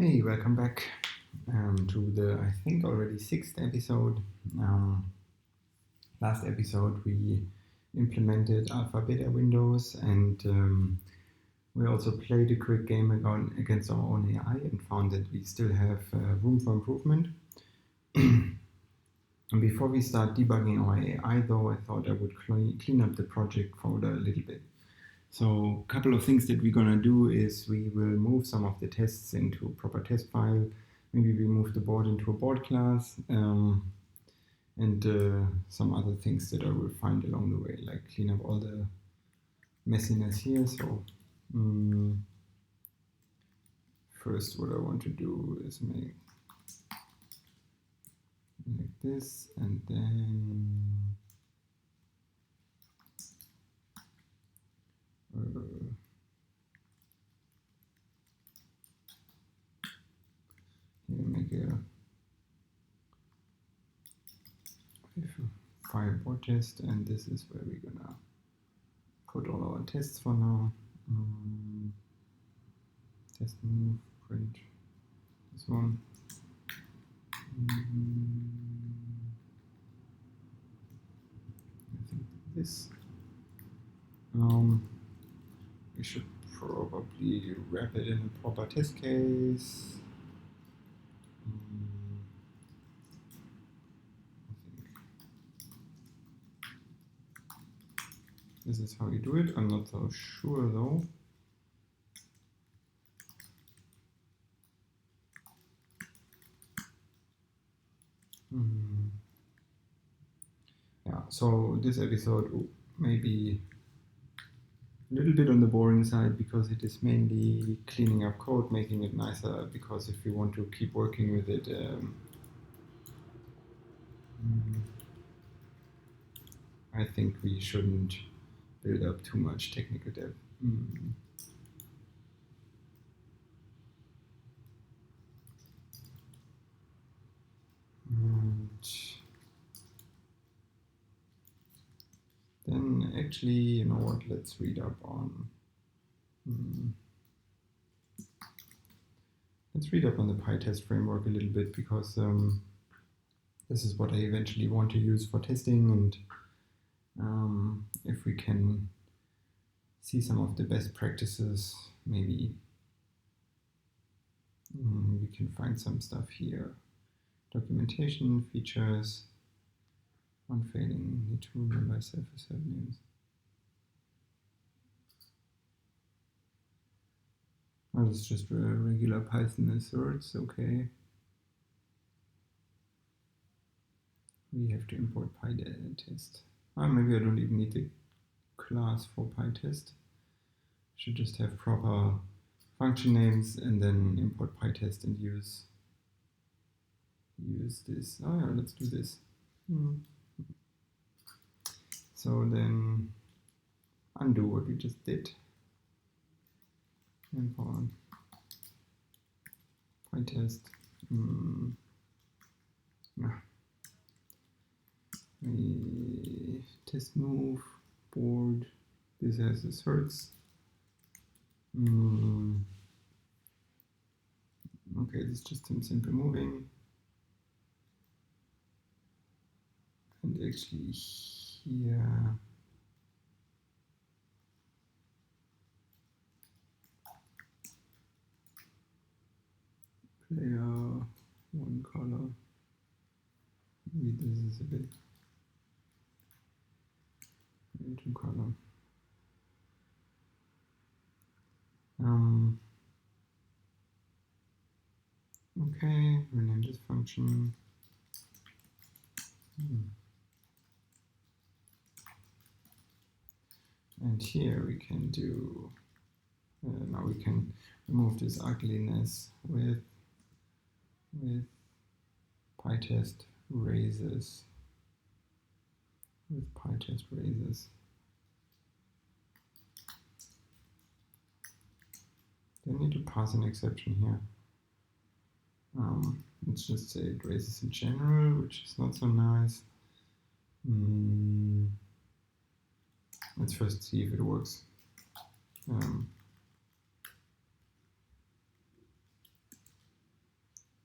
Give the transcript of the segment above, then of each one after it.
Hey, welcome back to the, I think, already sixth episode. Last episode we implemented alpha beta windows and we also played a quick game against our own AI and found that we still have room for improvement. And before we start debugging our AI though, I thought I would clean up the project folder a little bit. So a couple of things that we're gonna do is we will move some of the tests into a proper test file. Maybe we move the board into a board class and some other things that I will find along the way, like clean up all the messiness here. So first what I want to do is make like this and then here make a fireboard test, and this is where we're gonna put all our tests for now. Test move, print this one. I think this. We should probably wrap it in a proper test case. I think this is how you do it. I'm not so sure though. Yeah, so this episode may be a little bit on the boring side because it is mainly cleaning up code, making it nicer, because if we want to keep working with it, I think we shouldn't build up too much technical debt. And then actually, you know what, let's read up on the PyTest framework a little bit, because this is what I eventually want to use for testing, and if we can see some of the best practices, maybe we can find some stuff here. Documentation, features, unfailing, need to remember self-assert names. Oh, this is just a regular Python asserts, okay. We have to import PyTest. Maybe I don't even need the class for PyTest. Should just have proper function names and then import PyTest and use this. Oh yeah, let's do this. So then undo what we just did. Import PyTest. Test move board. This has asserts. Okay, this is just some simple moving. And actually here player one color. Maybe this is a bit two color. Okay, rename this function. And here we can do, now we can remove this ugliness with PyTest raises. With PyTest raises. They need to pass an exception here. Let's just say it raises in general, which is not so nice. Let's first see if it works.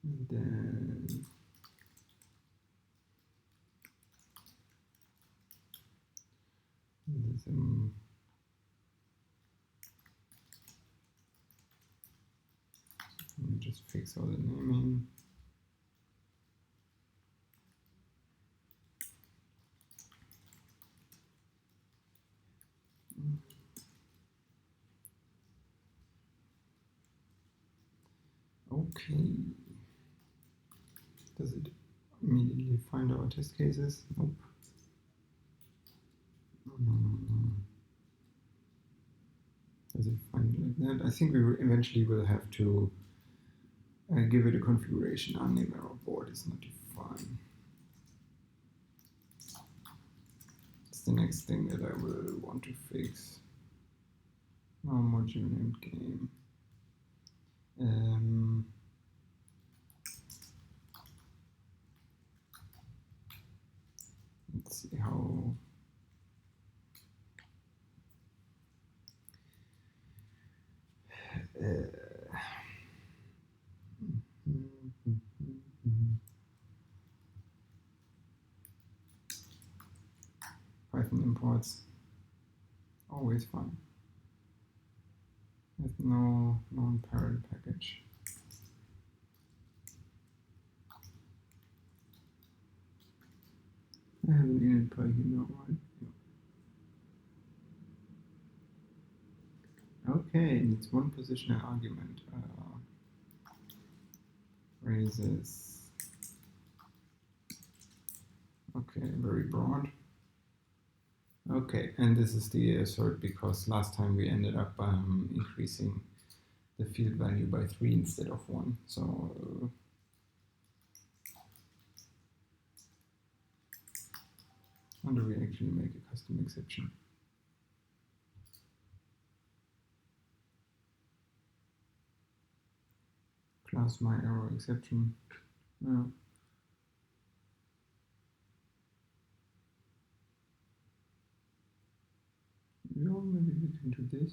And then let me just fix all the naming. Okay. Does it immediately find our test cases? Nope. No. Does it find it like that? I think we eventually will have to give it a configuration. Unnamed error board is not defined. It's the next thing that I will want to fix. No module named game. Let's see how. Python imports always fun with no non-parent package. I have an init per here now, right? Yeah. Okay, and it's one positional argument. Raises. Okay, very broad. Okay, and this is the assert because last time we ended up increasing the field value by 3 instead of 1. So how do we actually make a custom exception? Class my error exception. Yeah, maybe we can do this.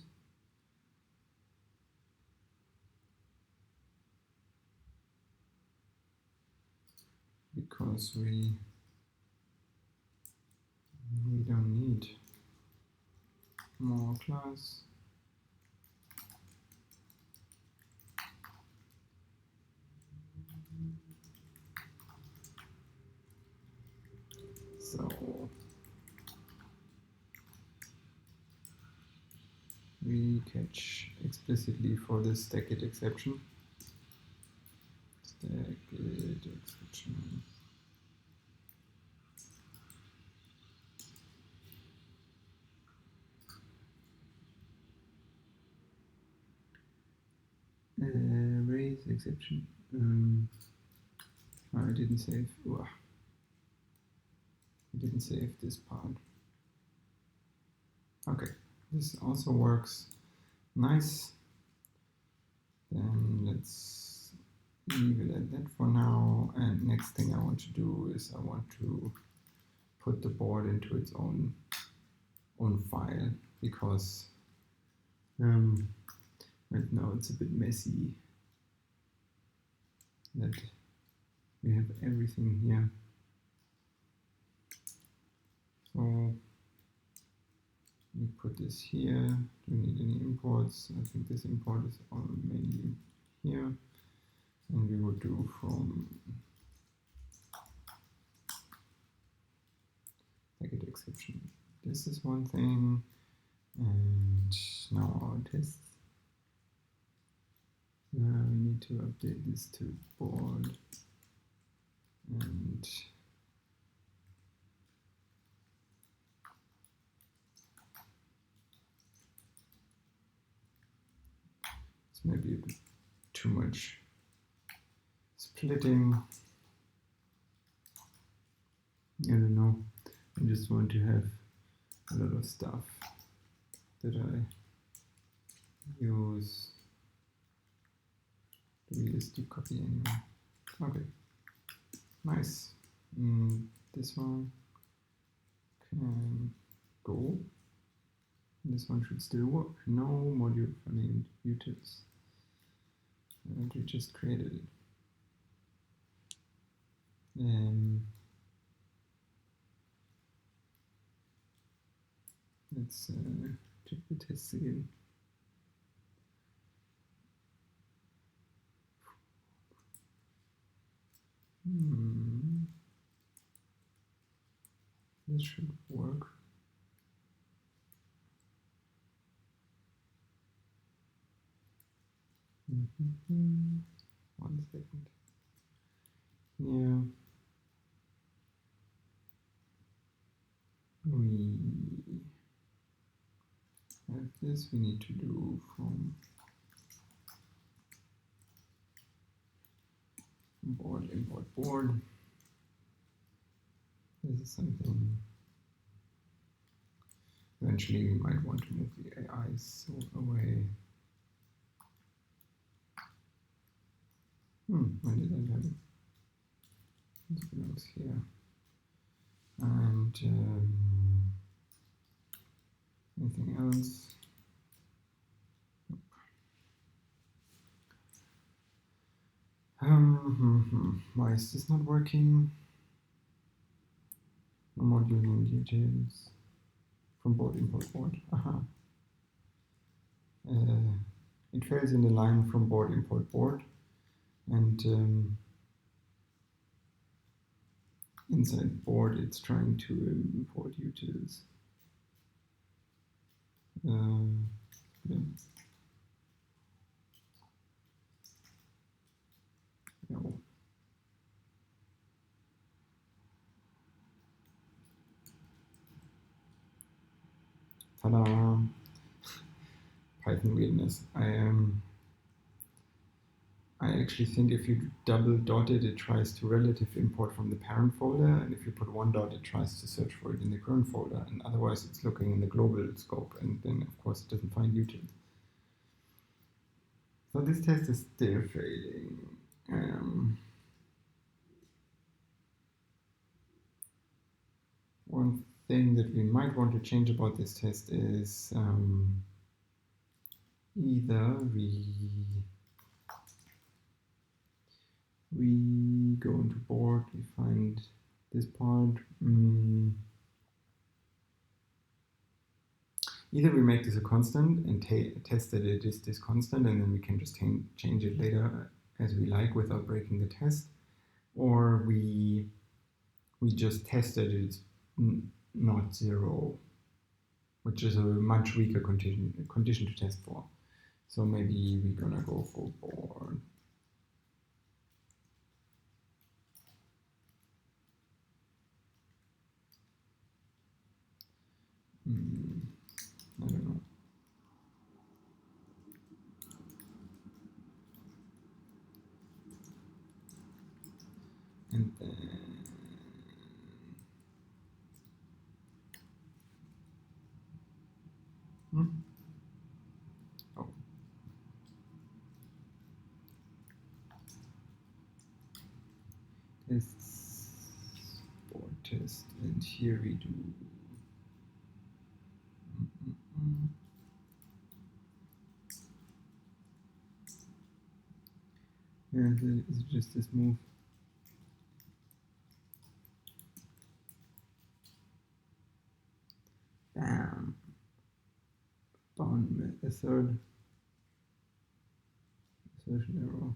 Because we don't need more class. So we catch explicitly for this StackIt exception. StackIt exception. Raise exception. I didn't save. I didn't save this part. Okay, this also works. Nice. Then let's leave it at that for now. And next thing I want to do is I want to put the board into its own file because right now it's a bit messy that we have everything here. So we put this here. Do we need any imports? I think this import is mainly here. And we would do from StackIt exception. This is one thing. And now our tests. We need to update this to board. And it's maybe a bit too much splitting. I don't know. I just want to have a lot of stuff that I use. Do we just do copy anyway? Okay, nice. This one can go. This one should still work. No module for named utils. And we just created it. Let's check the tests again. This should work. One second. Yeah. We have this. We need to do from board import board. This is something eventually we might want to move the AIs away. When did that happen? Let's pronounce here. And anything else? Why is this not working? No module name details from board import board. It fails in the line from board import board, and inside board it's trying to import utils. Yeah. No. Ta-da! Python weirdness. I actually think if you double dot it, it tries to relative import from the parent folder, and if you put one dot, it tries to search for it in the current folder, and otherwise it's looking in the global scope, and then of course it doesn't find utils. So this test is still failing. One thing that we might want to change about this test is either we go into board, we find this part. Either we make this a constant and test that it is this constant, and then we can just change it later as we like without breaking the test, or we just test that it's not 0, which is a much weaker condition to test for. So maybe we're gonna go for board. I don't know. And then oh, tests board test, and here we do is it just this move? Bam. Bound method. Assertion error.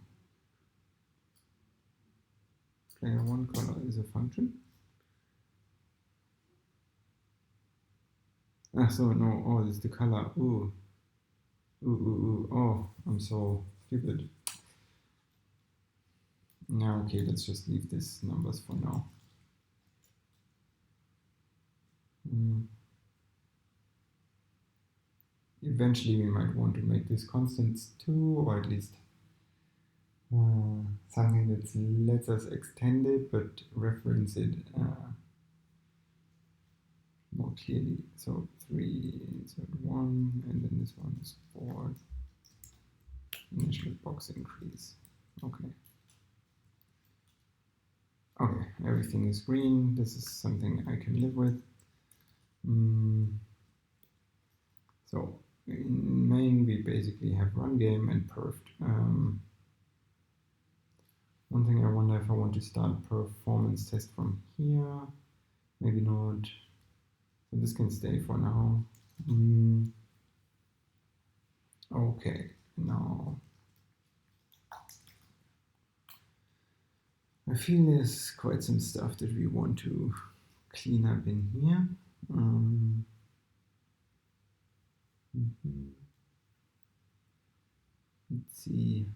Player 1 color is a function. So no, oh, this is the color. Ooh. Oh, I'm so stupid. Now, okay, let's just leave these numbers for now. Eventually, we might want to make these constants too, or at least something that lets us extend it but reference it more clearly. So 3, insert 1, and then this one is 4. Initial box increase. Okay. Okay, everything is green. This is something I can live with. So in main, we basically have run game and perfed. One thing I wonder if if I want to start performance test from here, maybe not. So this can stay for now. Okay, now I feel there's quite some stuff that we want to clean up in here. Let's see.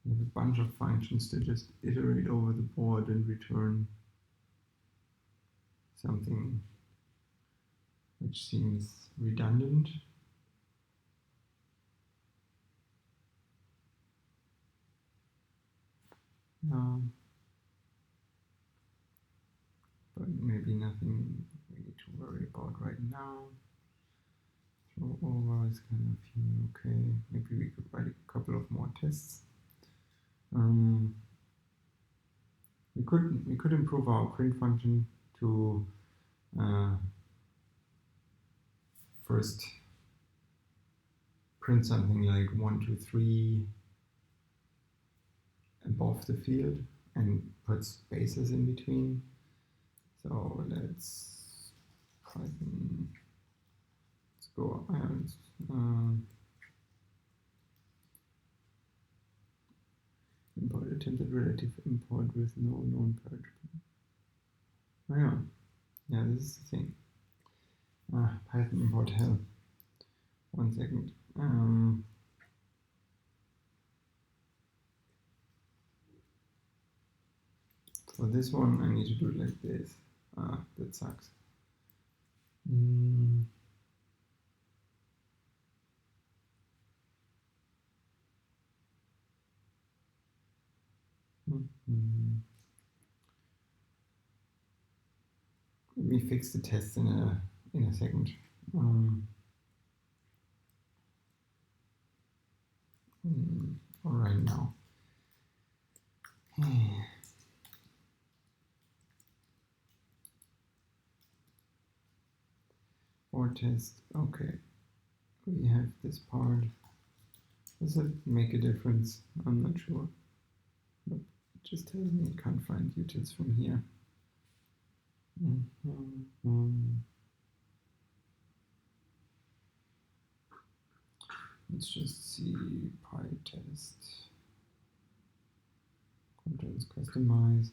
We have a bunch of functions to just iterate over the board and return something which seems redundant. But maybe nothing we need to worry about right now. Throw over is kind of here, okay. Maybe we could write a couple of more tests. We could improve our print function to first print something like 1, 2, 3 above the field and put spaces in between. So let's go import attempted relative import with no known parent. Oh yeah, this is the thing. Python import hell. 1 second. For this one, I need to do it like this. That sucks. Let me fix the test in a second. All right now. For test, okay. We have this part. Does it make a difference? I'm not sure. But it just tells me it can't find utils from here. Let's just see PyTest. Contents customize.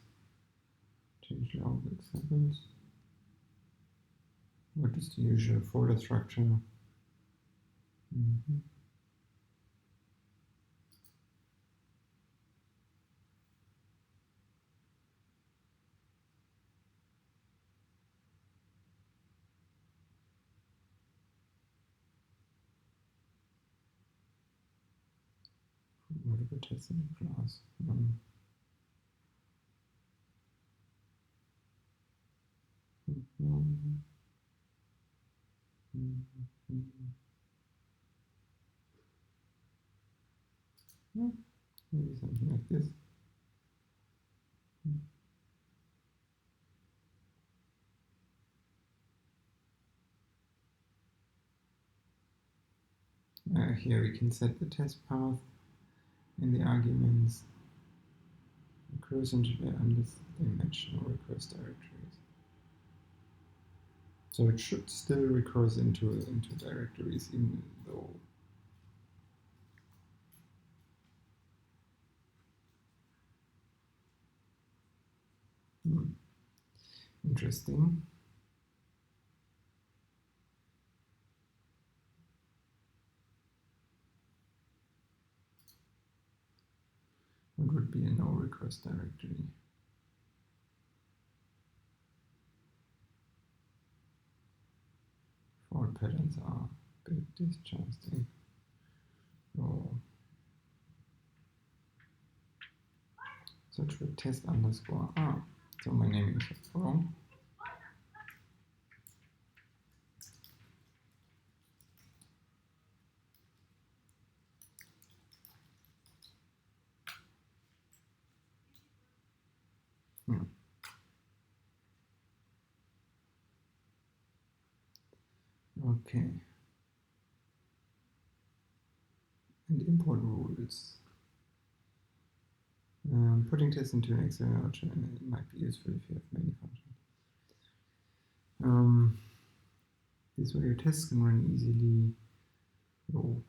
Change log examples. What is the usual folder structure? Whatever test in the class. Maybe something like this. Here we can set the test path in the arguments. Recurse into the dimensional recurse directories. So it should still recurse into directories, even though interesting. What would be a no recurse directory? Fault patterns are a bit disjointed. Oh. Search for test underscore. So my naming is wrong. Okay. And import rules. Putting tests into an external might be useful if you have many functions. This way your tests can run easily. Oh.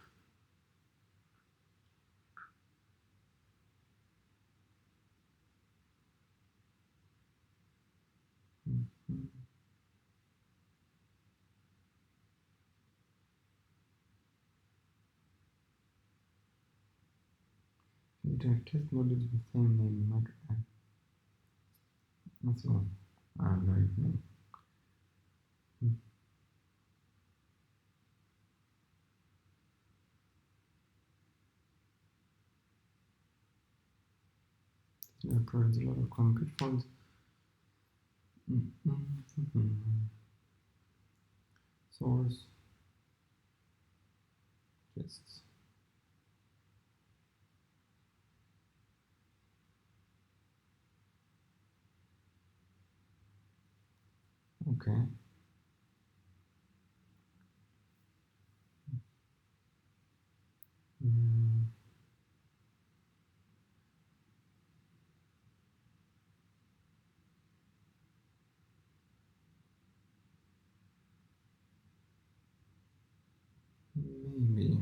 You need to have test modules with the same name. That's all. No. That provides a lot of common pitfalls. Source tests. Okay. Maybe.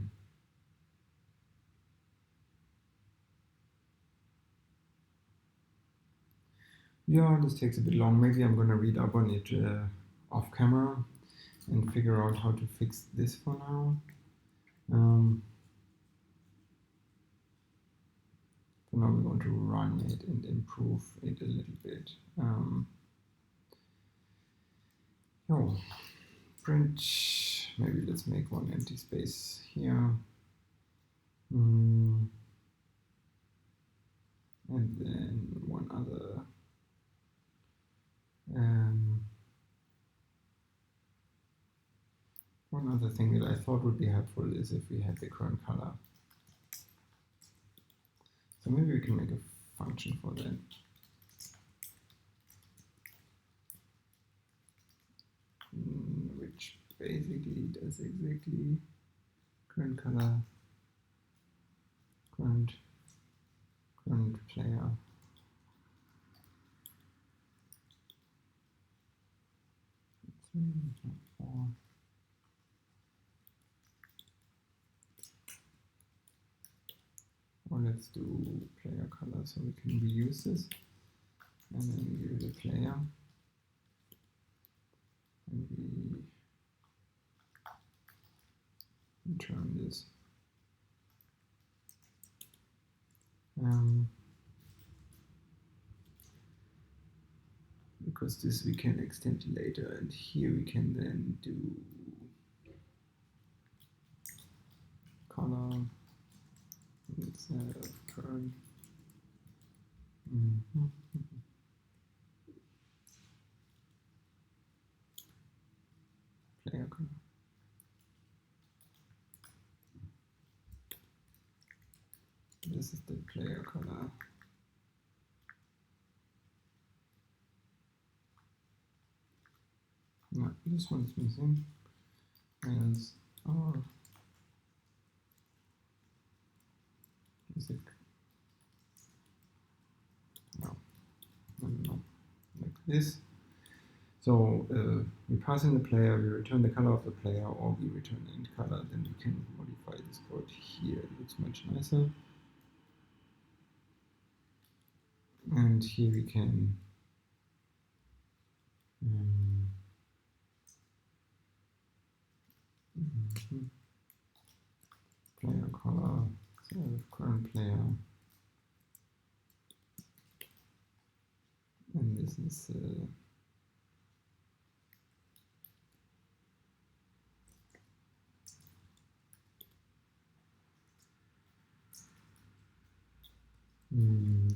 Yeah, this takes a bit long. Maybe I'm gonna read up on it off camera and figure out how to fix this for now. For now we want to run it and improve it a little bit. Print, maybe let's make one empty space here. And then one other thing that I thought would be helpful is if we had the current color. So maybe we can make a function for that. Which basically does exactly current color, current player. Or let's do player color so we can reuse this, and then we give it a player, and we return this. Because this we can extend later, and here we can then do color. It's current. Player color. This is the player color. No, this one's missing. As is it? No, like this. So we pass in the player, we return the color of the player, or we return the int color. Then we can modify this code here. It looks much nicer. And here we can player color, so current player, and this is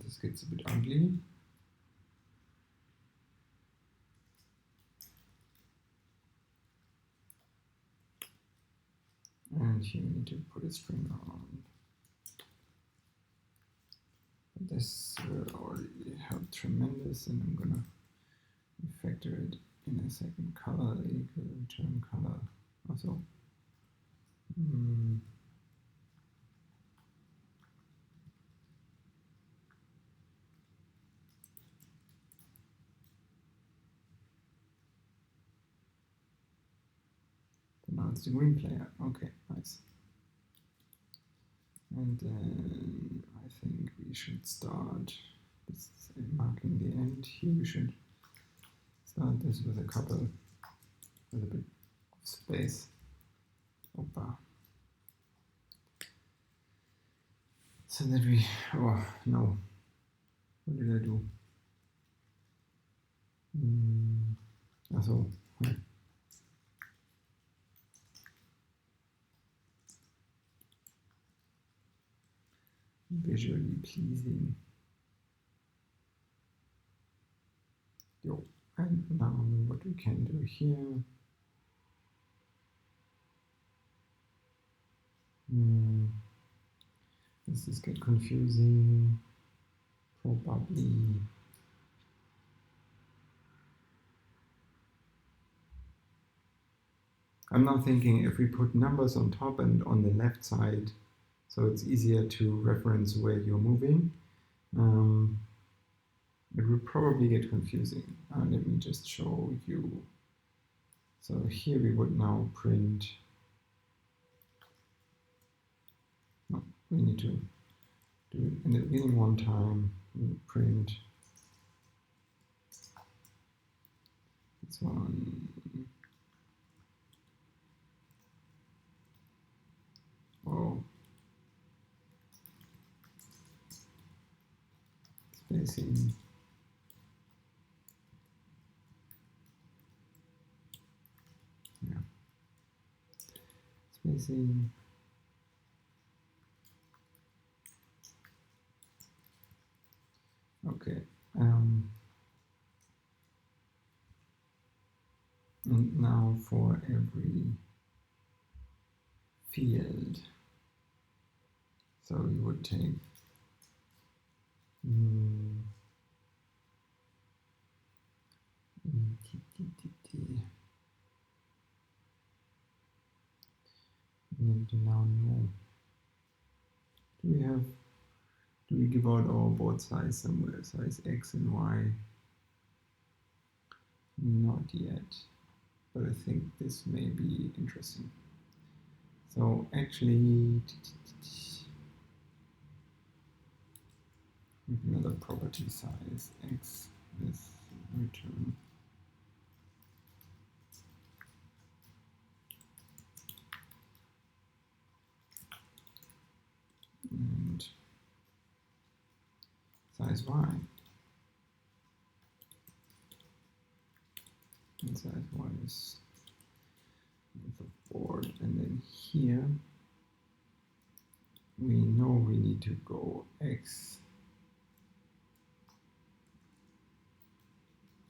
this gets a bit ugly. And here we need to put a string on. This will already help tremendous, and I'm gonna refactor it in a second. Color equal return color. Also, it's the green player. Okay, nice. And then I think we should start this marking the end. Here we should start this with a couple, with a bit of space. Opa. So that we, oh no, what did I do? Also, visually pleasing. Yo, and now what we can do here. Does this get confusing? Probably. I'm now thinking if we put numbers on top and on the left side, so it's easier to reference where you're moving, it would probably get confusing. Let me just show you. So here we would now print. No, we need to do it in the beginning one time. We print this one. Oh, spacing. Yeah, spacing. Okay. And now for every field, so we would take we need to now know, do we give out our board size somewhere, size X and Y? Not yet, but I think this may be interesting. So actually, another property size X is return. And size Y. And size Y is the board. And then here we know we need to go X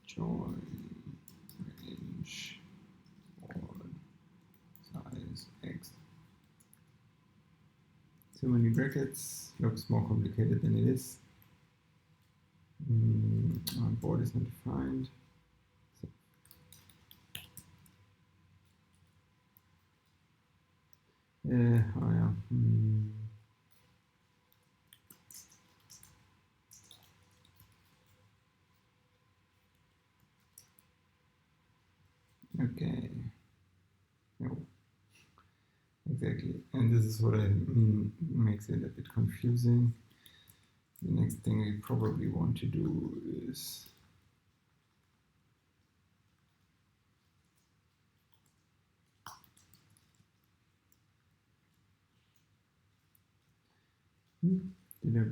join range board size X. Too many brackets, looks more complicated than it is. Our board is not defined. So oh yeah. Okay. No. Exactly. And this is what I mean makes it a bit confusing. The next thing we probably want to do is no.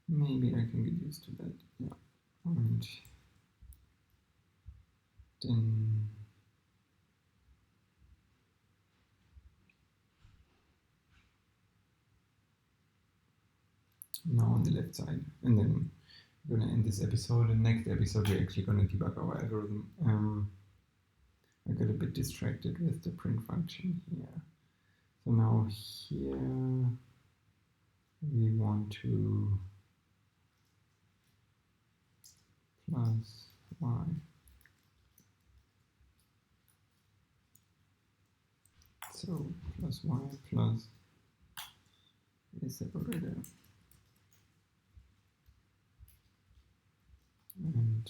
Maybe I can get used to that. Yeah. And then now on the left side, and then we're going to end this episode. In the next episode, we're actually going to debug our algorithm. I got a bit distracted with the print function here. So now here we want to plus y. So plus y plus a separator. And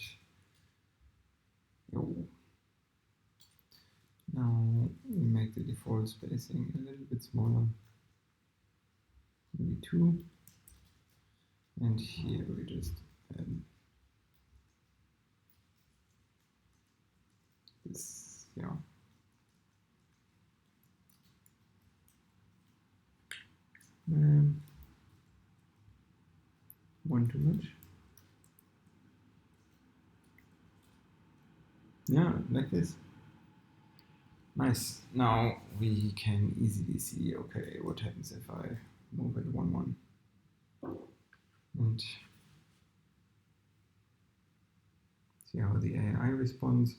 now we make the default spacing a little bit smaller, maybe 2. And here we just add this, one too much. Yeah, like this. Nice. Now we can easily see, okay, what happens if I move it 1, 1. And see how the AI responds.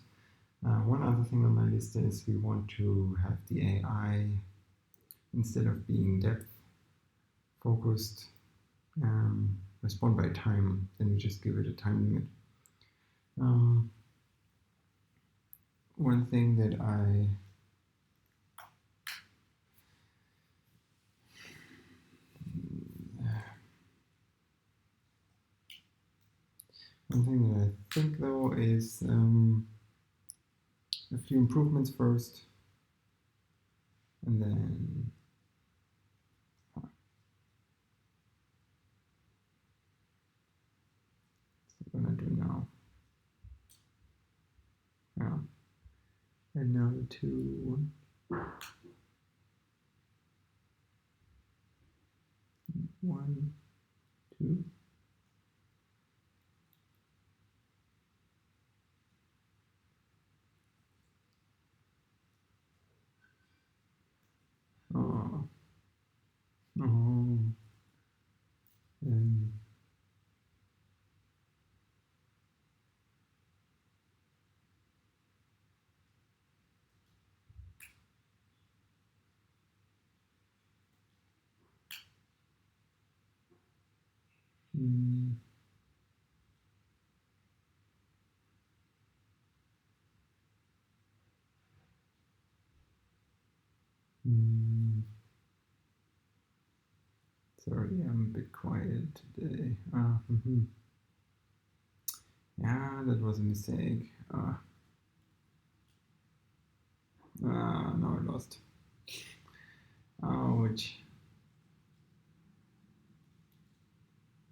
One other thing on my list is we want to have the AI, instead of being depth focused, respond by time. Then we just give it a time limit. One thing that I think though is a few improvements first, and then what I'm gonna do now. Yeah, and now the 2, 1, 2. Oh, oh, and sorry, I'm a bit quiet today. Yeah, that was a mistake. No, I lost. Ouch.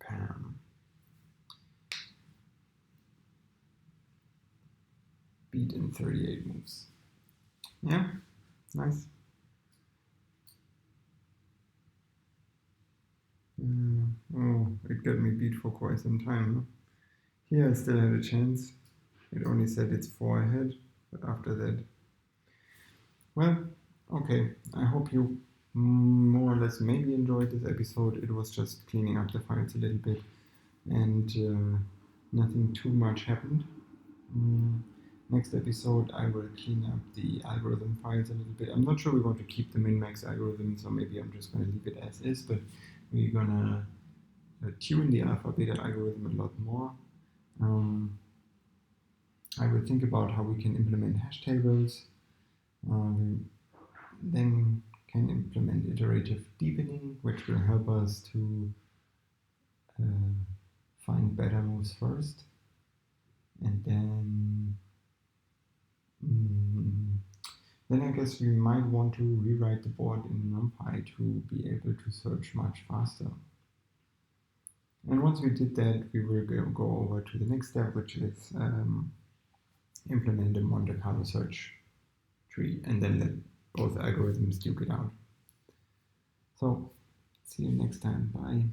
Pam. Beat in 38 moves. Yeah, nice. Oh, it got me beat for quite some time. Huh? Here I still had a chance. It only said it's 4 ahead, but after that, well, okay. I hope you more or less maybe enjoyed this episode. It was just cleaning up the files a little bit, and nothing too much happened. Next episode, I will clean up the algorithm files a little bit. I'm not sure we want to keep the min-max algorithm, so maybe I'm just going to leave it as is, but we're going to tune the alpha-beta algorithm a lot more. I will think about how we can implement hash tables. Then can implement iterative deepening, which will help us to find better moves first. And then I guess we might want to rewrite the board in NumPy to be able to search much faster. And once we did that, we will go over to the next step, which is implement a Monte Carlo search tree, and then let both algorithms duke it out. So, see you next time. Bye.